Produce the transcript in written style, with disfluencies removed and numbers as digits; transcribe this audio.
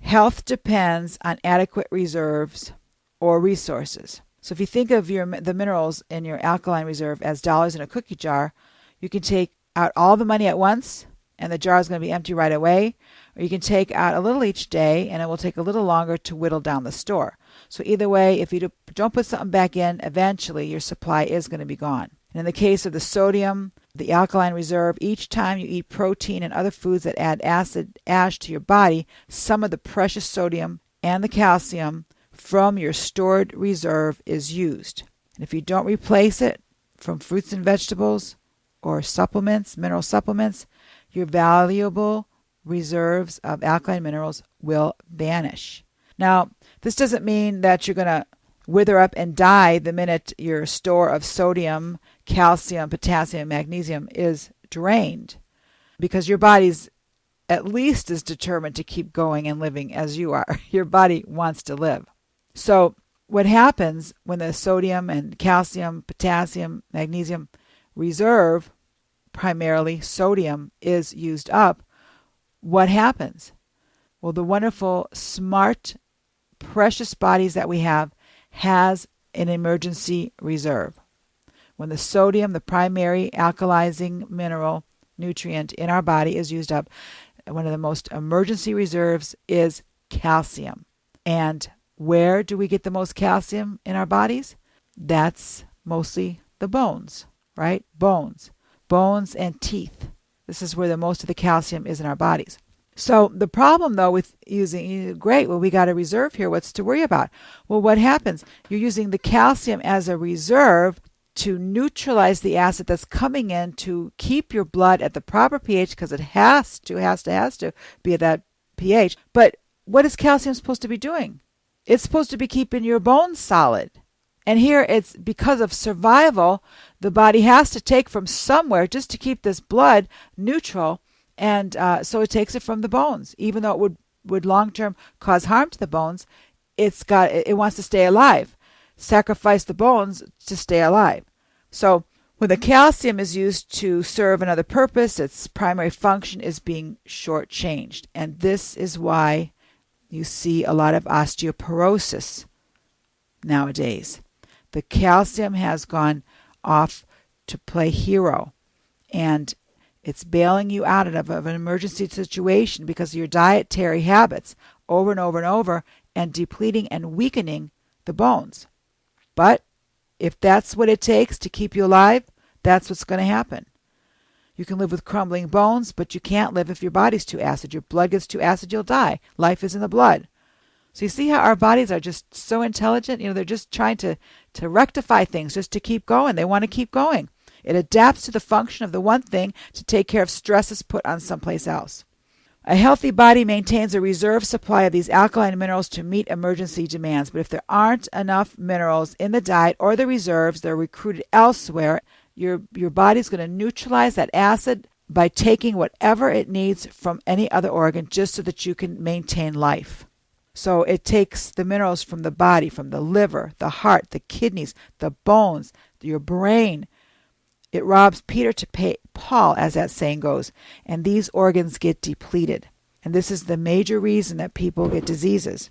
Health depends on adequate reserves or resources. So if you think of the minerals in your alkaline reserve as dollars in a cookie jar, you can take out all the money at once and the jar is going to be empty right away, or you can take out a little each day and it will take a little longer to whittle down the store. So either way, if you don't put something back in, eventually your supply is going to be gone. And in the case of the sodium, the alkaline reserve, each time you eat protein and other foods that add acid ash to your body, some of the precious sodium and the calcium from your stored reserve is used. And if you don't replace it from fruits and vegetables or supplements, mineral supplements, your valuable reserves of alkaline minerals will vanish. Now, this doesn't mean that you're going to wither up and die the minute your store of sodium, calcium, potassium, magnesium is drained, because your body's at least as determined to keep going and living as you are. Your body wants to live. So what happens when the sodium and calcium, potassium, magnesium reserve, primarily sodium, is used up, what happens? Well, the wonderful, smart, precious bodies that we have has an emergency reserve. When the sodium, the primary alkalizing mineral nutrient in our body, is used up, one of the most emergency reserves is calcium. And where do we get the most calcium in our bodies? That's mostly the bones, right? Bones and teeth. This is where the most of the calcium is in our bodies. So the problem, though, with using, great, well, we got a reserve here. What's to worry about? Well, what happens? You're using the calcium as a reserve to neutralize the acid that's coming in to keep your blood at the proper pH, because it has to be at that pH. But what is calcium supposed to be doing? It's supposed to be keeping your bones solid. And here it's because of survival, the body has to take from somewhere just to keep this blood neutral. And so it takes it from the bones. Even though it would long-term cause harm to the bones, it wants to stay alive. Sacrifice the bones to stay alive. So when the calcium is used to serve another purpose, its primary function is being shortchanged. And this is why you see a lot of osteoporosis nowadays. The calcium has gone off to play hero, and it's bailing you out of an emergency situation because of your dietary habits over and over and over, and depleting and weakening the bones. But if that's what it takes to keep you alive, that's what's going to happen. You can live with crumbling bones, but you can't live if your body's too acid. Your blood gets too acid, you'll die. Life is in the blood. So you see how our bodies are just so intelligent? They're just trying to rectify things, just to keep going. They want to keep going. It adapts to the function of the one thing to take care of stresses put on someplace else. A healthy body maintains a reserve supply of these alkaline minerals to meet emergency demands. But if there aren't enough minerals in the diet or the reserves, they're recruited elsewhere. Your body's going to neutralize that acid by taking whatever it needs from any other organ, just so that you can maintain life. So it takes the minerals from the body, from the liver, the heart, the kidneys, the bones, your brain. It robs Peter to pay Paul, as that saying goes, and these organs get depleted. And this is the major reason that people get diseases.